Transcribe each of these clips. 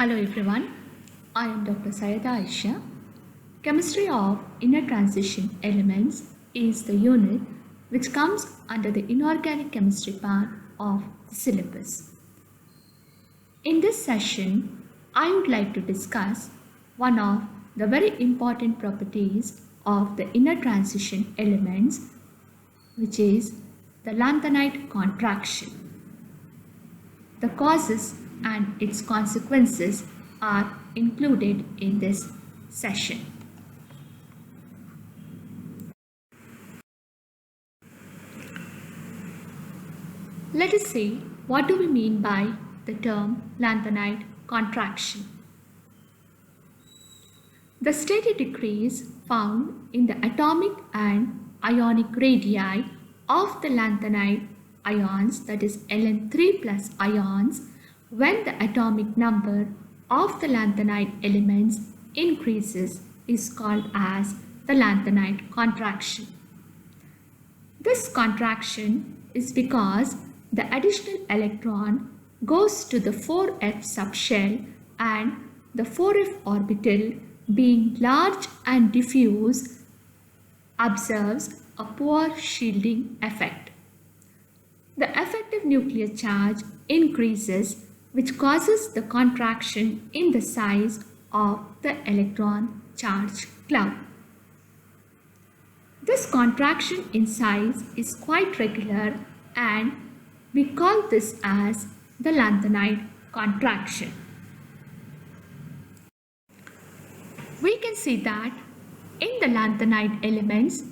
Hello everyone, I am Dr. Sayeda Aisha. Chemistry of inner transition elements is the unit which comes under the inorganic chemistry part of the syllabus. In this session, I would like to discuss one of the very important properties of the inner transition elements, which is the lanthanide contraction. The causes and its consequences are included in this session. Let us see what do we mean by the term lanthanide contraction. The steady decrease found in the atomic and ionic radii of the lanthanide ions, that is Ln3 plus ions, when the atomic number of the lanthanide elements increases is called as the lanthanide contraction. This contraction is because the additional electron goes to the 4f subshell and the 4f orbital, being large and diffuse, observes a poor shielding effect. The effective nuclear charge increases, which causes the contraction in the size of the electron charge cloud. This contraction in size is quite regular and we call this as the lanthanide contraction. We can see that in the lanthanide elements,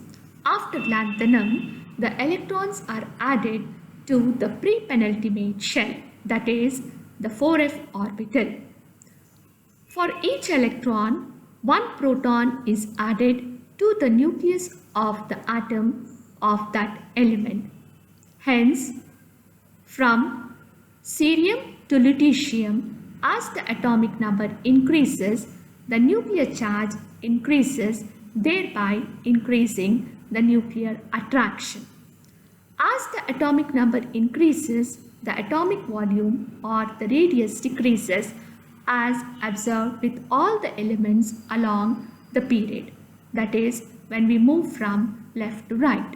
after lanthanum, the electrons are added to the pre-penultimate shell, that is the 4f orbital. For each electron, one proton is added to the nucleus of the atom of that element. Hence, from cerium to lutetium, as the atomic number increases, the nuclear charge increases, thereby increasing the nuclear attraction. As the atomic number increases, the atomic volume or the radius decreases, as observed with all the elements along the period, that is, when we move from left to right.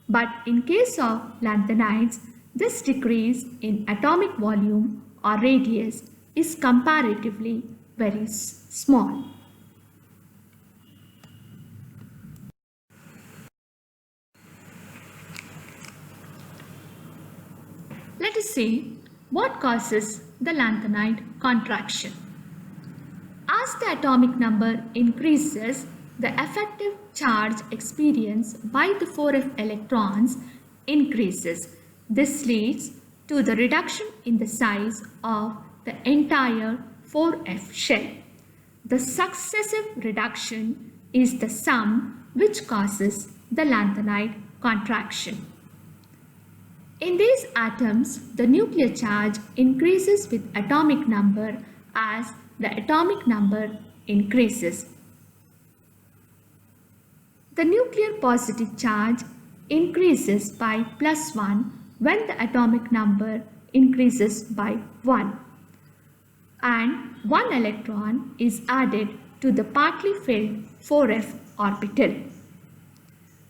But in case of lanthanides, this decrease in atomic volume or radius is comparatively very small. Let us see what causes the lanthanide contraction. As the atomic number increases, the effective charge experienced by the 4f electrons increases. This leads to the reduction in the size of the entire 4f shell. The successive reduction is the sum which causes the lanthanide contraction. In these atoms, the nuclear charge increases with atomic number as the atomic number increases. The nuclear positive charge increases by +1 when the atomic number increases by 1, and 1 electron is added to the partly filled 4f orbital.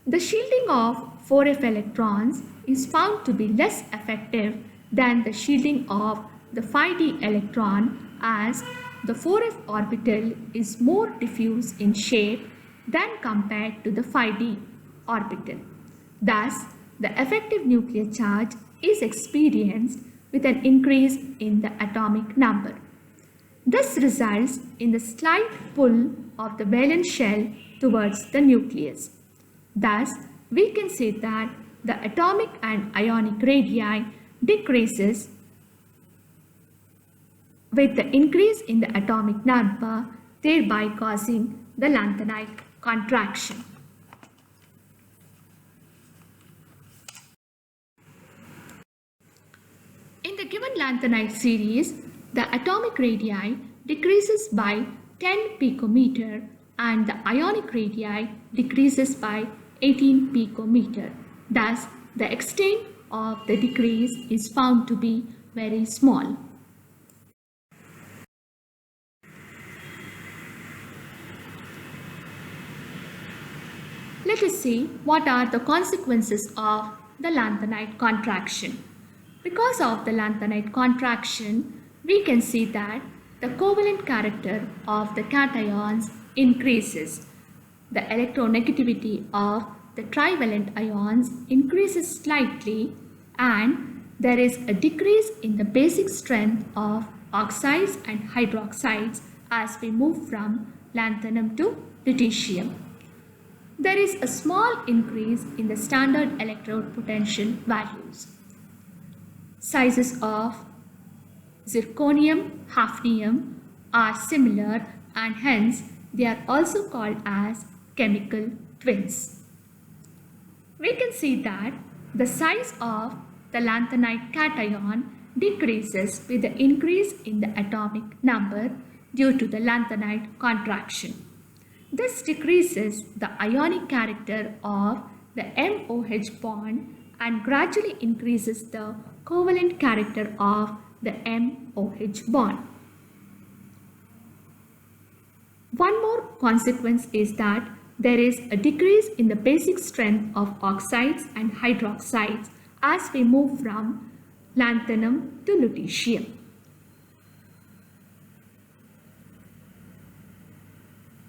The shielding of 4f electrons is found to be less effective than the shielding of the 5d electron, as the 4f orbital is more diffuse in shape than compared to the 5d orbital. Thus, the effective nuclear charge is experienced with an increase in the atomic number. This results in the slight pull of the valence shell towards the nucleus. Thus, we can say that the atomic and ionic radii decreases with the increase in the atomic number, thereby causing the lanthanide contraction. In the given lanthanide series, the atomic radii decreases by 10 picometer and the ionic radii decreases by 18 picometer. Thus, the extent of the decrease is found to be very small. see what are the consequences of the lanthanide contraction. Because of the lanthanide contraction, we can see that the covalent character of the cations increases. The electronegativity of the trivalent ions increases slightly, and there is a decrease in the basic strength of oxides and hydroxides as we move from lanthanum to lutetium. There is a small increase in the standard electrode potential values. Sizes of zirconium, hafnium are similar, and hence they are also called as chemical twins. We can see that the size of the lanthanide cation decreases with the increase in the atomic number due to the lanthanide contraction. This decreases the ionic character of the MOH bond and gradually increases the covalent character of the MOH bond. One more consequence is that there is a decrease in the basic strength of oxides and hydroxides as we move from lanthanum to lutetium.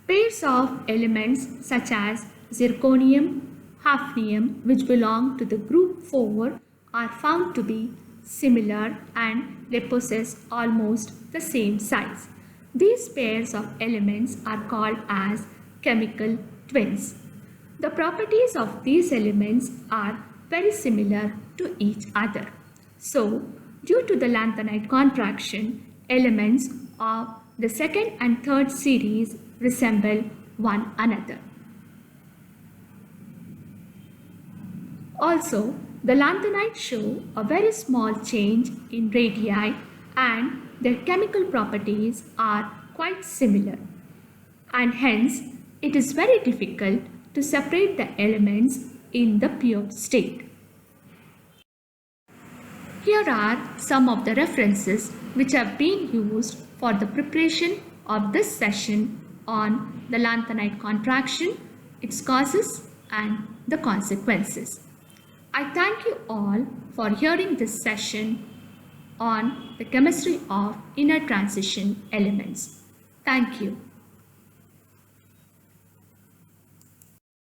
Pairs of elements such as zirconium, hafnium, which belong to the group 4, are found to be similar and they possess almost the same size. These pairs of elements are called as chemical twins. The properties of these elements are very similar to each other. So, due to the lanthanide contraction, elements of the second and third series resemble one another. Also, the lanthanides show a very small change in radii and their chemical properties are quite similar, and hence it is very difficult to separate the elements in the pure state. Here are some of the references which have been used for the preparation of this session on the lanthanide contraction, its causes and the consequences. I thank you all for hearing this session on the chemistry of inner transition elements. Thank you.